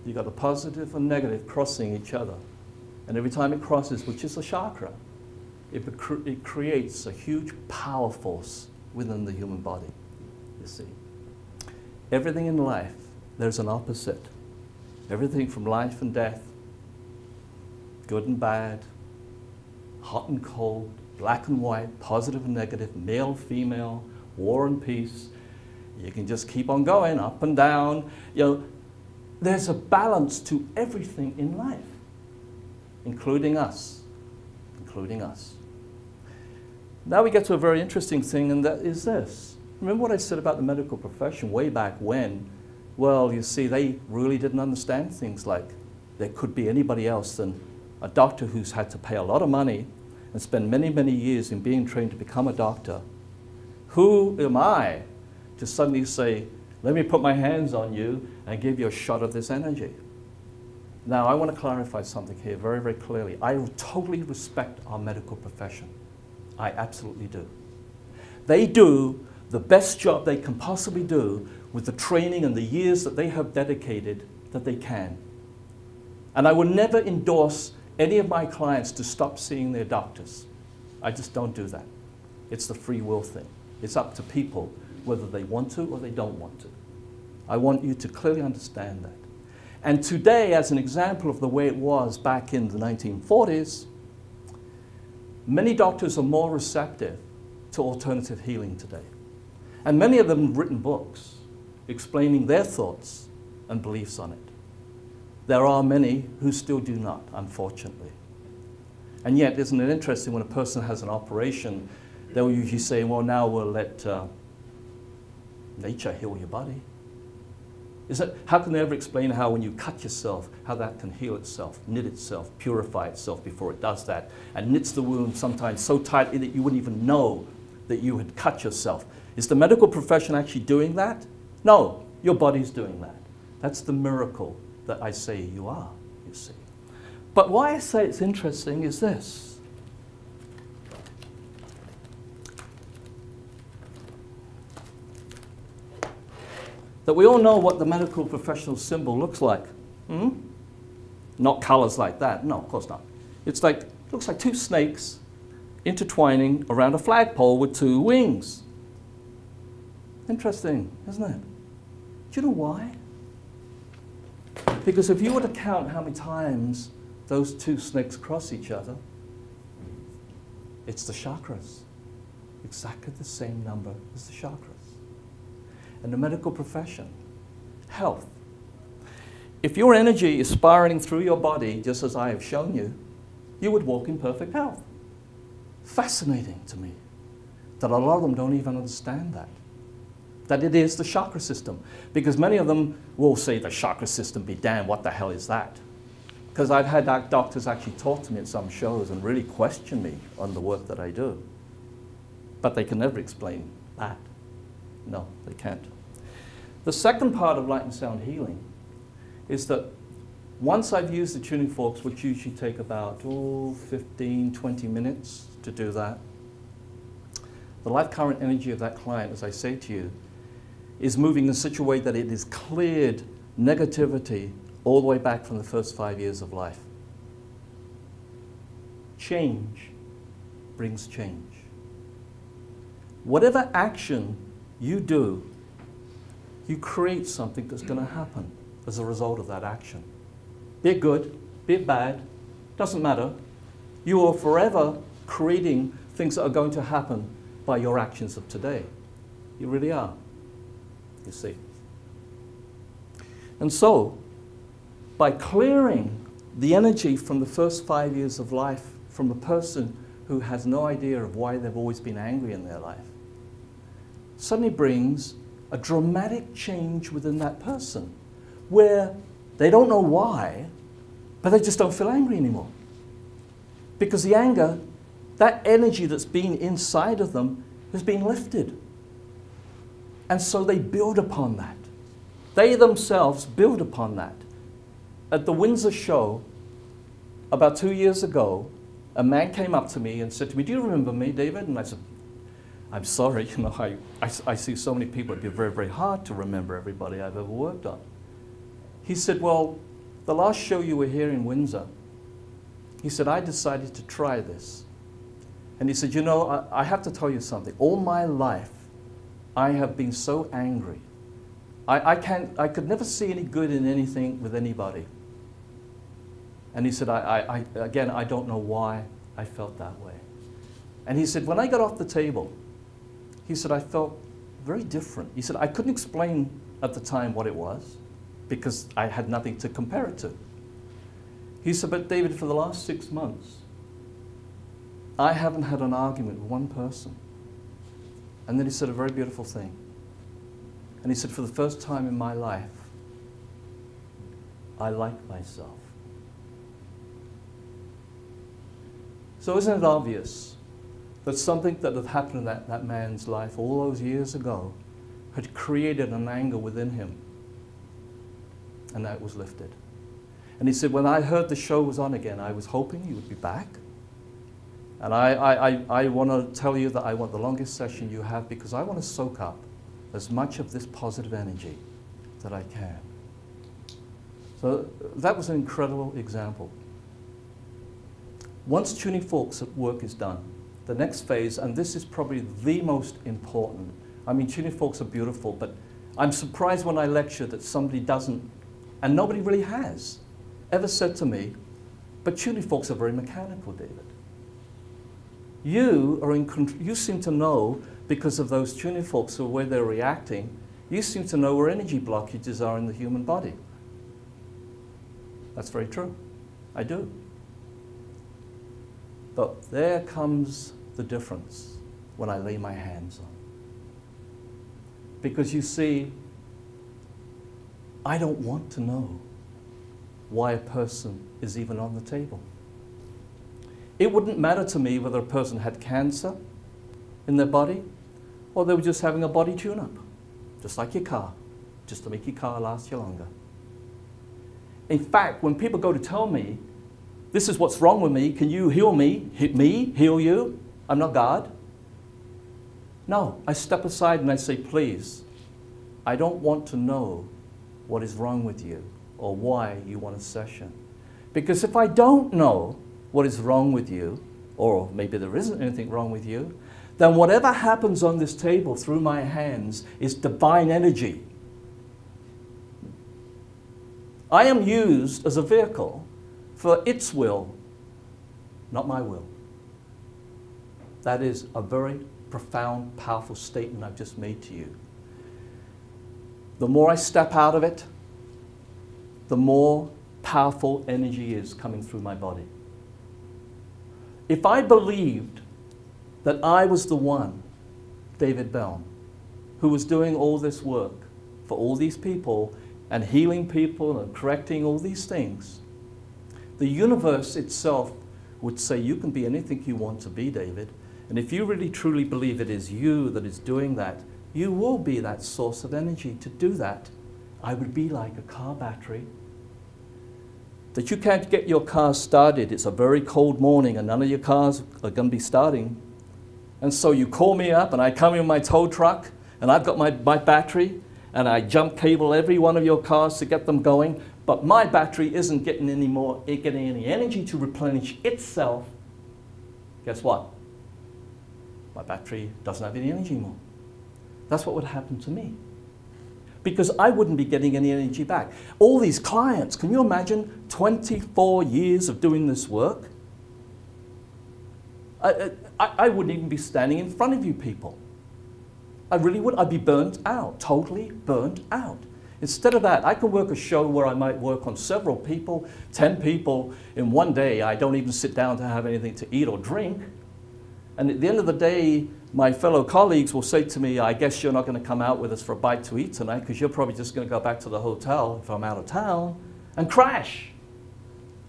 You've got the positive and negative crossing each other. And every time it crosses, which is a chakra, it creates a huge power force within the human body, you see. Everything in life, there's an opposite. Everything from life and death, good and bad, hot and cold, black and white, positive and negative, male, female, war and peace. You can just keep on going, up and down. You know, there's a balance to everything in life, including us, including us. Now we get to a very interesting thing, and that is this. Remember what I said about the medical profession way back when? Well, you see, they really didn't understand things like there could be anybody else than a doctor who's had to pay a lot of money and spend many, many years in being trained to become a doctor. Who am I to suddenly say, let me put my hands on you and give you a shot of this energy? Now, I want to clarify something here very, very clearly. I totally respect our medical profession. I absolutely do. They do the best job they can possibly do with the training and the years that they have dedicated that they can. And I would never endorse any of my clients to stop seeing their doctors. I just don't do that. It's the free will thing. It's up to people whether they want to or they don't want to. I want you to clearly understand that. And today, as an example of the way it was back in the 1940s, many doctors are more receptive to alternative healing today. And many of them have written books explaining their thoughts and beliefs on it. There are many who still do not, unfortunately. And yet, isn't it interesting when a person has an operation, they'll usually say, well, now we'll let nature heal your body. How can they ever explain how when you cut yourself, how that can heal itself, knit itself, purify itself before it does that, and knits the wound sometimes so tightly that you wouldn't even know that you had cut yourself? Is the medical profession actually doing that? No, your body's doing that. That's the miracle that I say you are, you see. But why I say it's interesting is this. That we all know what the medical professional symbol looks like. Not colors like that. No, of course not. It's like, it looks like two snakes intertwining around a flagpole with two wings. Interesting, isn't it? Do you know why? Because if you were to count how many times those two snakes cross each other, it's the chakras. Exactly the same number as the chakras. And the medical profession, health. If your energy is spiraling through your body, just as I have shown you, you would walk in perfect health. Fascinating to me that a lot of them don't even understand that. That it is the chakra system. Because many of them will say the chakra system be damned, what the hell is that? Because I've had doctors actually talk to me at some shows and really question me on the work that I do. But they can never explain that. No, they can't. The second part of light and sound healing is that once I've used the tuning forks, which usually take about 15, 20 minutes to do that, the life current energy of that client, as I say to you, is moving in such a way that it has cleared negativity all the way back from the first 5 years of life. Change brings change. Whatever action you do, you create something that's going to happen as a result of that action. Be it good, be it bad, doesn't matter. You are forever creating things that are going to happen by your actions of today. You really are, you see. And so, by clearing the energy from the first 5 years of life from a person who has no idea of why they've always been angry in their life, suddenly brings a dramatic change within that person where they don't know why, but they just don't feel angry anymore. Because the anger, that energy that's been inside of them has been lifted. And so they build upon that. They themselves build upon that. At the Windsor show, about 2 years ago, a man came up to me and said to me, "Do you remember me, David?" And I said, "I'm sorry, you know, I see so many people, it'd be very, very hard to remember everybody I've ever worked on." He said, "Well, the last show you were here in Windsor, he said, I decided to try this. And he said, you know, I have to tell you something. All my life, I have been so angry. I could never see any good in anything with anybody. And he said, again, I don't know why I felt that way. And he said, when I got off the table, he said, I felt very different. He said, I couldn't explain at the time what it was because I had nothing to compare it to. He said, but David, for the last 6 months, I haven't had an argument with one person. And then he said a very beautiful thing. And he said, for the first time in my life, I like myself. So isn't it obvious that something that had happened in that man's life all those years ago had created an anger within him, and that was lifted? And he said, when I heard the show was on again, I was hoping you would be back. And I want to tell you that I want the longest session you have because I want to soak up as much of this positive energy that I can. So that was an incredible example. Once tuning forks at work is done, the next phase, and this is probably the most important. I mean, tuning forks are beautiful, but I'm surprised when I lecture that somebody doesn't, and nobody really has, ever said to me, but tuning forks are very mechanical, David. You seem to know, because of those tuning forks or where they're reacting, you seem to know where energy blockages are in the human body. That's very true. I do. But there comes the difference when I lay my hands on. Because you see, I don't want to know why a person is even on the table. It wouldn't matter to me whether a person had cancer in their body or they were just having a body tune-up, just like your car, just to make your car last you longer. In fact, when people go to tell me, this is what's wrong with me, can you heal me? Heal you? I'm not God. No, I step aside and I say, please, I don't want to know what is wrong with you or why you want a session. Because if I don't know what is wrong with you, or maybe there isn't anything wrong with you, then whatever happens on this table through my hands is divine energy. I am used as a vehicle for its will, not my will. That is a very profound, powerful statement I've just made to you. The more I step out of it, the more powerful energy is coming through my body. If I believed that I was the one, David Bell, who was doing all this work for all these people and healing people and correcting all these things, the universe itself would say, you can be anything you want to be, David. And if you really truly believe it is you that is doing that, you will be that source of energy to do that. I would be like a car battery. That you can't get your car started. It's a very cold morning and none of your cars are going to be starting. And so you call me up and I come in my tow truck and I've got my battery and I jump cable every one of your cars to get them going. But my battery isn't getting any energy to replenish itself. Guess what? My battery doesn't have any energy more. That's what would happen to me. Because I wouldn't be getting any energy back. All these clients, can you imagine 24 years of doing this work? I wouldn't even be standing in front of you people. I really would. I'd be burnt out, totally burnt out. Instead of that, I can work a show where I might work on several people, 10 people in one day. I don't even sit down to have anything to eat or drink. And at the end of the day, my fellow colleagues will say to me, I guess you're not going to come out with us for a bite to eat tonight because you're probably just going to go back to the hotel if I'm out of town and crash.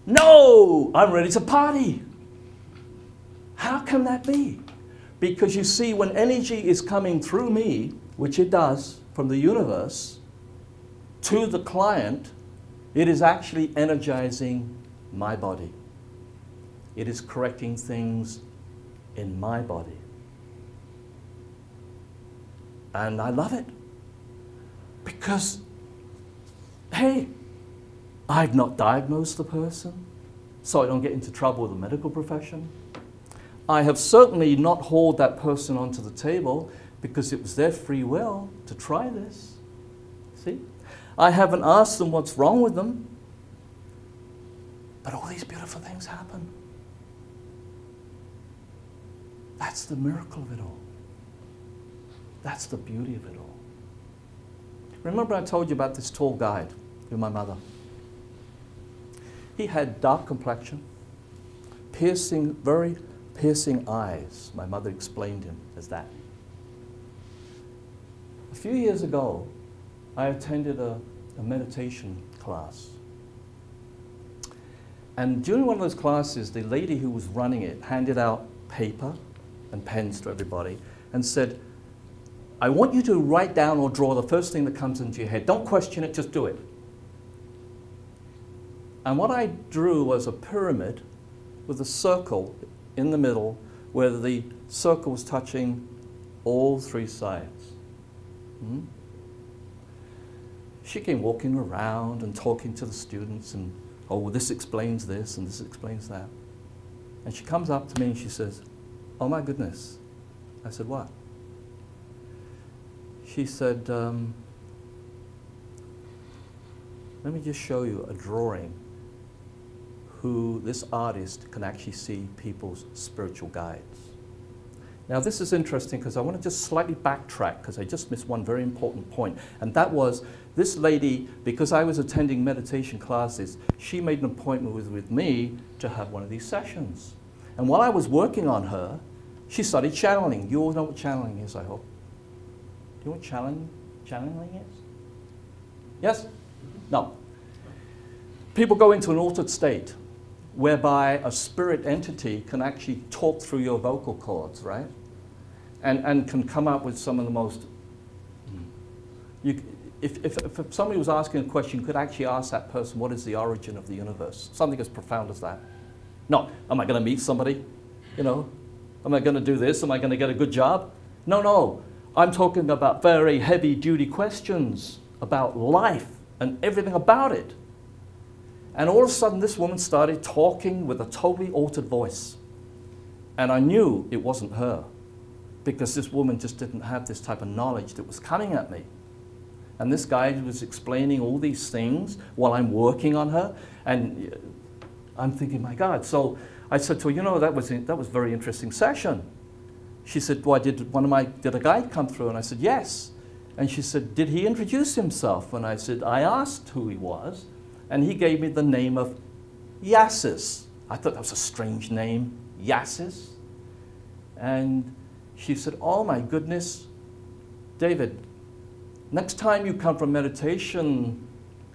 No, I'm ready to party. How can that be? Because you see, when energy is coming through me, which it does from the universe, to the client, it is actually energizing my body. It is correcting things in my body. And I love it. Because, hey, I've not diagnosed the person, so I don't get into trouble with the medical profession. I have certainly not hauled that person onto the table because it was their free will to try this. See? I haven't asked them what's wrong with them. But all these beautiful things happen. That's the miracle of it all. That's the beauty of it all. Remember I told you about this tall guide with my mother? He had dark complexion, piercing, very piercing eyes. My mother explained him as that. A few years ago, I attended a meditation class. And during one of those classes, the lady who was running it handed out paper and pens to everybody and said, I want you to write down or draw the first thing that comes into your head. Don't question it, just do it. And what I drew was a pyramid with a circle in the middle where the circle was touching all three sides. She came walking around and talking to the students and, oh, well, this explains this and this explains that. And she comes up to me and she says, oh my goodness. I said, what? She said, let me just show you a drawing who this artist can actually see people's spiritual guides. Now this is interesting because I want to just slightly backtrack because I just missed one very important point, and that was this lady, because I was attending meditation classes, she made an appointment with me to have one of these sessions. And while I was working on her, she started channeling. You all know what channeling is, I hope. Do you know what channeling is? Yes? No. People go into an altered state whereby a spirit entity can actually talk through your vocal cords, right? And can come up with some of the most... If somebody was asking a question, you could actually ask that person, what is the origin of the universe? Something as profound as that. Not, am I going to meet somebody? You know, am I going to do this? Am I going to get a good job? No, no. I'm talking about very heavy-duty questions about life and everything about it. And all of a sudden, this woman started talking with a totally altered voice. And I knew it wasn't her, because this woman just didn't have this type of knowledge that was coming at me. And this guy was explaining all these things while I'm working on her. And I'm thinking, my God. So I said to her, you know, that was a very interesting session. She said, well, did a guide come through? And I said, yes. And she said, did he introduce himself? And I said, I asked who he was. And he gave me the name of Yassis. I thought that was a strange name, Yassis. And she said, oh my goodness, David, next time you come from meditation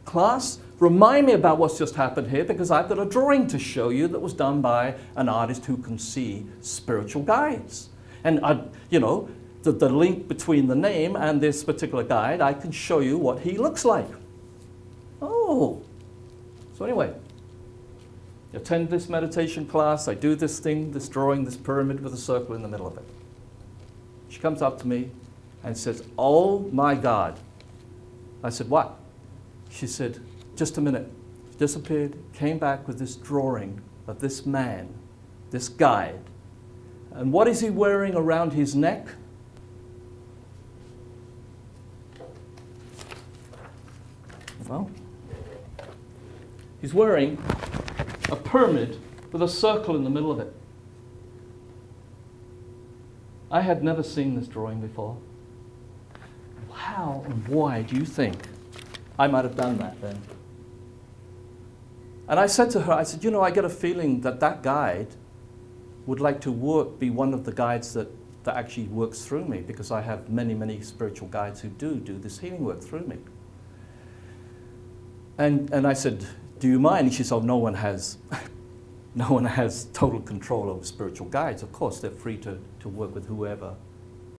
class, remind me about what's just happened here, because I've got a drawing to show you that was done by an artist who can see spiritual guides. And, you know, the link between the name and this particular guide, I can show you what he looks like. Oh. So anyway, I attend this meditation class, I do this thing, this drawing, this pyramid with a circle in the middle of it. She comes up to me and says, oh my God. I said, what? She said, just a minute. She disappeared, came back with this drawing of this man, this guide. And what is he wearing around his neck? Well, he's wearing a pyramid with a circle in the middle of it. I had never seen this drawing before. How and why do you think I might have done that then? And I said to her, I said, you know, I get a feeling that that guide would like to be one of the guides that actually works through me, because I have many, many spiritual guides who do this healing work through me. And I said, do you mind? And she said, oh, no one has total control over spiritual guides. Of course, they're free to work with whoever